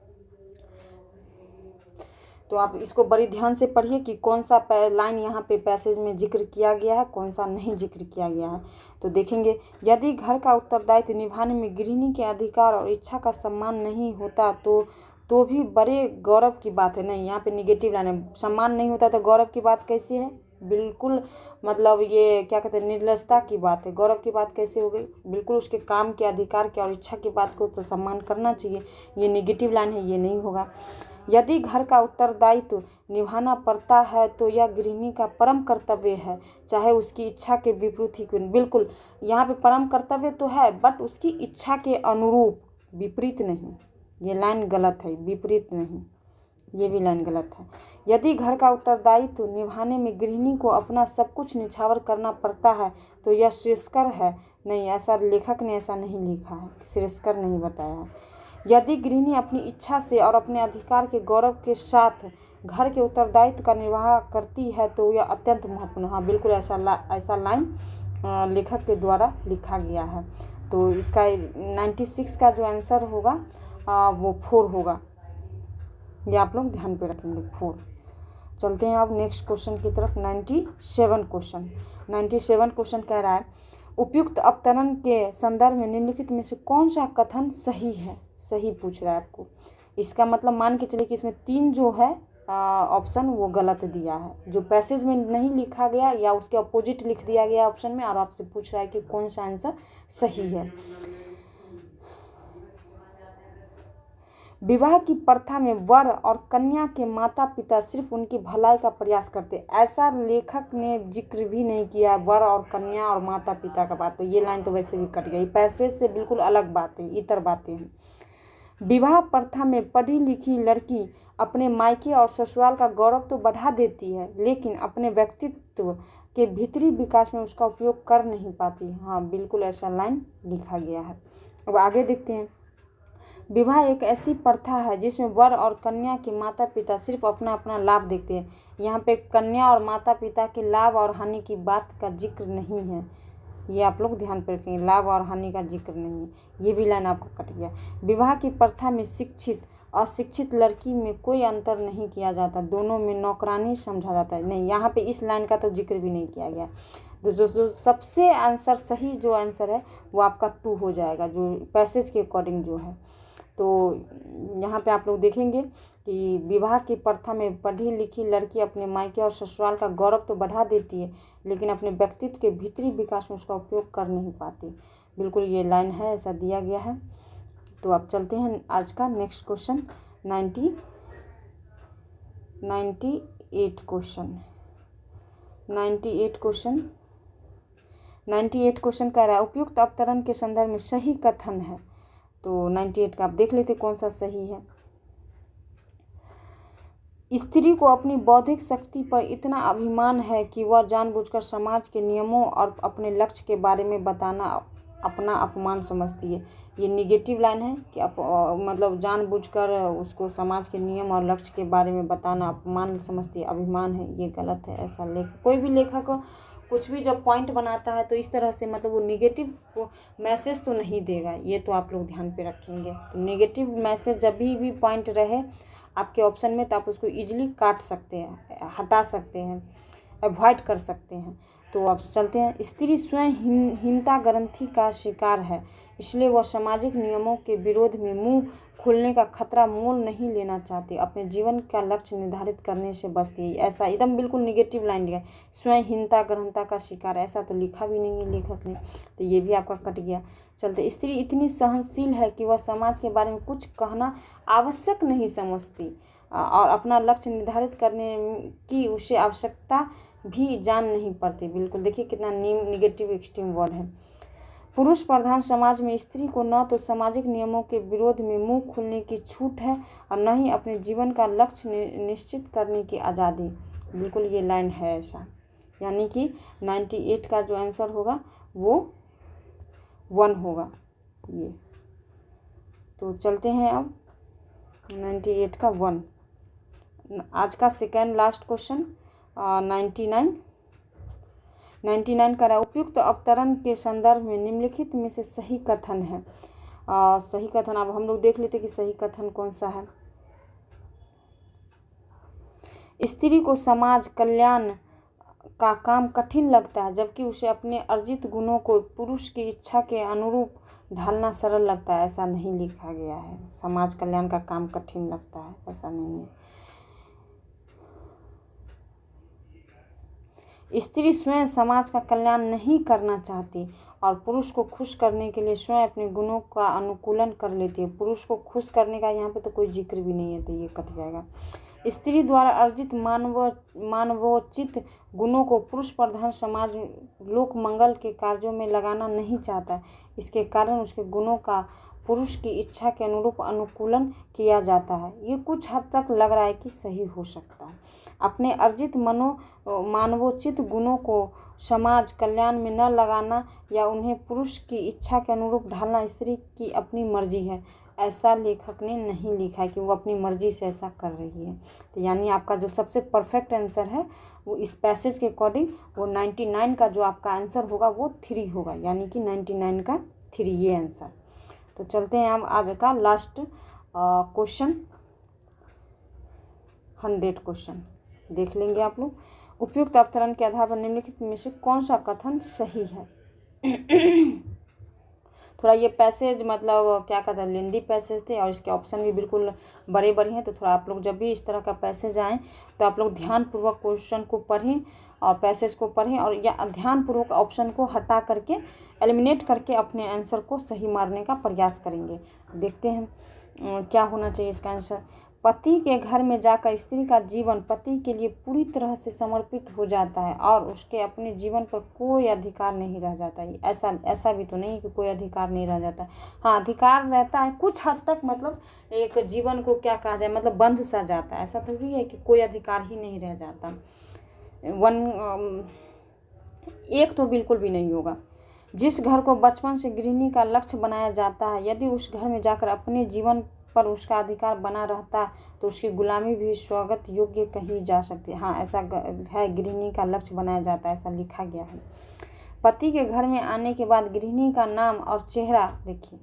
तो आप इसको बड़ी ध्यान से पढ़िए कि कौन सा लाइन यहाँ पे पैसेज में जिक्र किया गया है, कौन सा नहीं जिक्र किया गया है। तो देखेंगे, यदि घर का उत्तरदायित्व निभाने में गृहिणी के अधिकार और इच्छा का सम्मान नहीं होता तो भी बड़े गौरव की बात है। नहीं, यहाँ पे निगेटिव लाइन है। सम्मान नहीं होता तो गौरव की बात कैसी है? बिल्कुल मतलब ये क्या कहते हैं, निर्लजता की बात है। गौरव की बात कैसे हो गई? बिल्कुल उसके काम के, अधिकार के और इच्छा की बात को तो सम्मान करना चाहिए। ये नेगेटिव लाइन है, ये नहीं होगा। यदि घर का उत्तरदायित्व निभाना पड़ता है तो यह गृहिणी का परम कर्तव्य है, चाहे उसकी इच्छा के विपरीत ही क्यों न। बिल्कुल यहाँ पे परम कर्तव्य तो है, बट उसकी इच्छा के अनुरूप, विपरीत नहीं। ये लाइन गलत है, विपरीत नहीं, ये भी लाइन गलत है। यदि घर का उत्तरदायित्व निभाने में गृहिणी को अपना सब कुछ निछावर करना पड़ता है तो यह श्रेयस्कर है। नहीं, ऐसा लेखक ने ऐसा नहीं लिखा है, श्रेयस्कर नहीं बताया है। यदि गृहिणी अपनी इच्छा से और अपने अधिकार के गौरव के साथ घर के उत्तरदायित्व का निर्वाह करती है तो यह अत्यंत महत्वपूर्ण। हाँ बिल्कुल, ऐसा लाइन लेखक के द्वारा लिखा गया है। तो इसका 96 का जो आंसर होगा वो 4 होगा। ये आप लोग ध्यान पे रखेंगे, 4। चलते हैं अब नेक्स्ट क्वेश्चन की तरफ। 97 क्वेश्चन। 97 क्वेश्चन कह रहा है, उपयुक्त अवतरण के संदर्भ में निम्नलिखित में से कौन सा कथन सही है? सही पूछ रहा है आपको। इसका मतलब मान के चलिए कि इसमें 3 जो है ऑप्शन वो गलत दिया है, जो पैसेज में नहीं लिखा गया या उसके अपोजिट लिख दिया गया ऑप्शन में, और आपसे पूछ रहा है कि कौन सा आंसर सही है। विवाह की प्रथा में वर और कन्या के माता पिता सिर्फ उनकी भलाई का प्रयास करते, ऐसा लेखक ने जिक्र भी नहीं किया वर और कन्या और माता पिता का बात। तो ये लाइन तो वैसे भी कट गई, पैसेज से बिल्कुल अलग बातें, इतर बातें हैं। विवाह प्रथा में पढ़ी लिखी लड़की अपने मायके और ससुराल का गौरव तो बढ़ा देती है, लेकिन अपने व्यक्तित्व के भीतरी विकास में उसका उपयोग कर नहीं पाती। हाँ बिल्कुल, ऐसा लाइन लिखा गया है। अब आगे देखते हैं। विवाह एक ऐसी प्रथा है जिसमें वर और कन्या के माता पिता सिर्फ अपना अपना लाभ देखते हैं। यहाँ पे कन्या और माता पिता के लाभ और हानि की बात का जिक्र नहीं है, ये आप लोग ध्यान पर रखेंगे, लाभ और हानि का जिक्र नहीं है। ये भी लाइन आपको कट गया। विवाह की प्रथा में शिक्षित अशिक्षित लड़की में कोई अंतर नहीं किया जाता, दोनों में नौकरानी समझा जाता है। नहीं, यहाँ पे इस लाइन का तो जिक्र भी नहीं किया गया। तो जो सबसे आंसर सही जो आंसर है वो आपका 2 हो जाएगा, जो पैसेज के अकॉर्डिंग जो है। तो यहाँ पे आप लोग देखेंगे कि विवाह की प्रथा में पढ़ी लिखी लड़की अपने मायके और ससुराल का गौरव तो बढ़ा देती है, लेकिन अपने व्यक्तित्व के भीतरी विकास में उसका उपयोग कर नहीं पाती। बिल्कुल ये लाइन है, ऐसा दिया गया है। तो आप चलते हैं आज का नेक्स्ट क्वेश्चन। 98 क्वेश्चन। 98 क्वेश्चन कह रहा है, उपयुक्त अवतरण के संदर्भ में सही कथन है। तो 98 का आप देख लेते कौन सा सही है। स्त्री को अपनी बौद्धिक शक्ति पर इतना अभिमान है कि वह जानबूझकर समाज के नियमों और अपने लक्ष्य के बारे में बताना अपना अपमान समझती है। ये निगेटिव लाइन है कि मतलब जानबूझकर उसको समाज के नियम और लक्ष्य के बारे में बताना अपमान समझती है, अभिमान है, ये गलत है। ऐसा कोई भी लेखक कुछ भी जब पॉइंट बनाता है तो इस तरह से मतलब वो निगेटिव मैसेज तो नहीं देगा, ये तो आप लोग ध्यान पे रखेंगे। तो निगेटिव मैसेज जब भी पॉइंट रहे आपके ऑप्शन में तो आप उसको इजीली काट सकते हैं, हटा सकते हैं, अवॉइड कर सकते हैं। तो अब चलते हैं। स्त्री स्वयं हीनता ग्रंथि का शिकार है, इसलिए वह सामाजिक नियमों के विरोध में मुंह खोलने का खतरा मोल नहीं लेना चाहती, अपने जीवन का लक्ष्य निर्धारित करने से बचती है। ऐसा एकदम बिल्कुल निगेटिव लाइन दिया, स्वयं हीनता ग्रंथता का शिकार, ऐसा तो लिखा भी नहीं है लेखक ने, तो ये भी आपका कट गया। चलते, स्त्री इतनी सहनशील है कि वह समाज के बारे में कुछ कहना आवश्यक नहीं समझती और अपना लक्ष्य निर्धारित करने की उसे आवश्यकता भी जान नहीं पड़ती। बिल्कुल देखिए कितना निगेटिव एक्सट्रीम वर्ड है। पुरुष प्रधान समाज में स्त्री को न तो सामाजिक नियमों के विरोध में मुंह खोलने की छूट है और न ही अपने जीवन का लक्ष्य निश्चित करने की आज़ादी। बिल्कुल ये लाइन है ऐसा, यानी कि 98 का जो आंसर होगा वो 1 होगा ये। तो चलते हैं अब 98 का 1। आज का सेकेंड लास्ट क्वेश्चन 99 का उपयुक्त अवतरण के संदर्भ में निम्नलिखित में से सही कथन है। सही कथन अब हम लोग देख लेते कि सही कथन कौन सा है। स्त्री को समाज कल्याण का काम कठिन लगता है, जबकि उसे अपने अर्जित गुणों को पुरुष की इच्छा के अनुरूप ढालना सरल लगता है। ऐसा नहीं लिखा गया है, समाज कल्याण का काम कठिन लगता है, ऐसा नहीं है। स्त्री स्वयं समाज का कल्याण नहीं करना चाहती और पुरुष को खुश करने के लिए स्वयं अपने गुणों का अनुकूलन कर लेती है। पुरुष को खुश करने का यहाँ पे तो कोई जिक्र भी नहीं है, तो ये कट जाएगा। स्त्री द्वारा अर्जित मानवोचित गुणों को पुरुष प्रधान समाज लोक मंगल के कार्यों में लगाना नहीं चाहता। इसके कारण उसके गुणों का पुरुष की इच्छा के अनुरूप अनुकूलन किया जाता है। ये कुछ हद तक लग रहा है कि सही हो सकता है। अपने अर्जित मानवोचित गुणों को समाज कल्याण में न लगाना या उन्हें पुरुष की इच्छा के अनुरूप ढालना स्त्री की अपनी मर्जी है। ऐसा लेखक ने नहीं लिखा है कि वो अपनी मर्जी से ऐसा कर रही है। तो यानी आपका जो सबसे परफेक्ट आंसर है वो इस पैसेज के अकॉर्डिंग वो 99 का जो आपका आंसर होगा वो 3 होगा, यानी कि 99 का 3 ये आंसर। तो चलते हैं हम आज का लास्ट क्वेश्चन 100 क्वेश्चन देख लेंगे आप लोग। उपयुक्त अवतरण के आधार पर निम्नलिखित में से कौन सा कथन सही है। थोड़ा ये पैसेज मतलब क्या कहते हैं, लेंदी पैसेज थे और इसके ऑप्शन भी बिल्कुल बड़े बड़े हैं। तो थोड़ा आप लोग जब भी इस तरह का पैसेज आए तो आप लोग ध्यानपूर्वक क्वेश्चन को पढ़ें और पैसेज को पढ़ें और या ध्यानपूर्वक ऑप्शन को हटा करके एलिमिनेट करके अपने आंसर को सही मारने का प्रयास करेंगे। देखते हैं क्या होना चाहिए इसका आंसर। पति के घर में जाकर स्त्री का जीवन पति के लिए पूरी तरह से समर्पित हो जाता है और उसके अपने जीवन पर कोई अधिकार नहीं रह जाता। ऐसा भी तो नहीं कि कोई अधिकार नहीं रह जाता। हाँ, अधिकार रहता है कुछ हद तक, मतलब एक जीवन को क्या कहा जाए, मतलब बंध सा जाता है। ऐसा थोड़ी है कि कोई अधिकार ही नहीं रह जाता। एक तो बिल्कुल भी नहीं होगा। जिस घर को बचपन से गृहिणी का लक्ष्य बनाया जाता है, यदि उस घर में जाकर अपने जीवन पर उसका अधिकार बना रहता तो उसकी गुलामी भी स्वागत योग्य कही जा सकती है। हाँ, ऐसा है, गृहिणी का लक्ष्य बनाया जाता है, ऐसा लिखा गया है। पति के घर में आने के बाद गृहिणी का नाम और चेहरा, देखिए,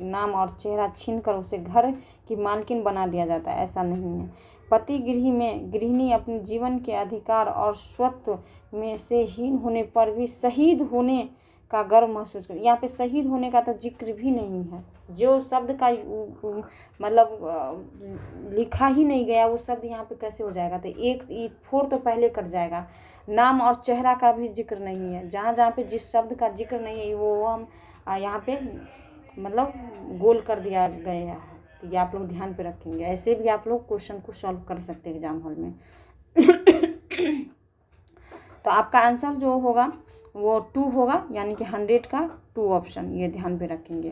नाम और चेहरा छीनकर उसे घर की मालकिन बना दिया जाता है, ऐसा नहीं है। पति गृह में गृहिणी अपने जीवन के अधिकार और स्वत्व में से हीन होने पर भी शहीद होने का गर्व महसूस कर। यहाँ पे शहीद होने का तो जिक्र भी नहीं है। जो शब्द का मतलब लिखा ही नहीं गया वो शब्द यहाँ पे कैसे हो जाएगा। तो एक 4 तो पहले कट जाएगा। नाम और चेहरा का भी जिक्र नहीं है। जहाँ पे जिस शब्द का जिक्र नहीं है वो हम यहाँ पे मतलब गोल कर दिया गया है। तो ये आप लोग ध्यान पे रखेंगे। ऐसे भी आप लोग क्वेश्चन को सॉल्व कर सकते हैं एग्जाम हॉल में। तो आपका आंसर जो होगा वो 2 होगा, यानी कि 100 का 2 ऑप्शन, ये ध्यान पे रखेंगे।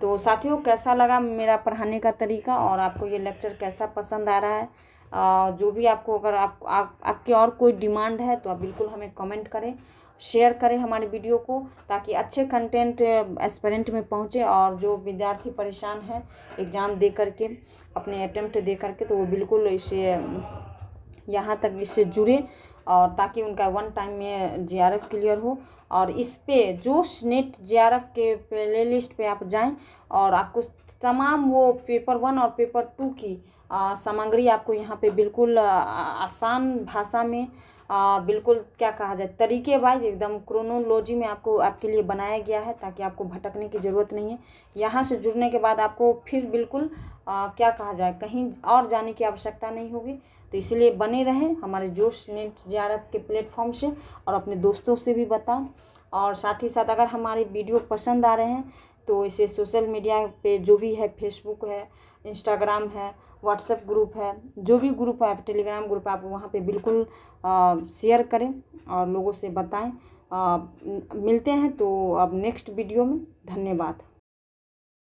तो साथियों, कैसा लगा मेरा पढ़ाने का तरीका और आपको ये लेक्चर कैसा पसंद आ रहा है। जो भी आपको अगर आपकी और कोई डिमांड है तो आप बिल्कुल हमें कमेंट करें, शेयर करें हमारे वीडियो को, ताकि अच्छे कंटेंट एस्पिरेंट में पहुंचे और जो विद्यार्थी परेशान है एग्ज़ाम दे करके, अपने अटेम्प्ट दे करके, तो वो बिल्कुल इसे यहाँ तक इससे जुड़े और ताकि उनका 1 टाइम में JRF क्लियर हो। और इस पे जोश नेट JRF के प्लेलिस्ट पे आप जाएं और आपको तमाम वो पेपर 1 और पेपर 2 की सामग्री आपको यहाँ पे बिल्कुल आसान भाषा में बिल्कुल क्या कहा जाए, तरीके वाइज एकदम क्रोनोलॉजी में आपको आपके लिए बनाया गया है, ताकि आपको भटकने की ज़रूरत नहीं है। यहाँ से जुड़ने के बाद आपको फिर बिल्कुल क्या कहा जाए, कहीं और जाने की आवश्यकता नहीं होगी। तो इसलिए बने रहें हमारे जोश नेट JRF के प्लेटफॉर्म से और अपने दोस्तों से भी बताएं। और साथ ही साथ अगर हमारे वीडियो पसंद आ रहे हैं तो इसे सोशल मीडिया पे जो भी है, फेसबुक है, इंस्टाग्राम है, व्हाट्सएप ग्रुप है, जो भी ग्रुप है, टेलीग्राम ग्रुप, आप वहाँ पे बिल्कुल शेयर करें और लोगों से बताएं। मिलते हैं तो अब नेक्स्ट वीडियो में। धन्यवाद।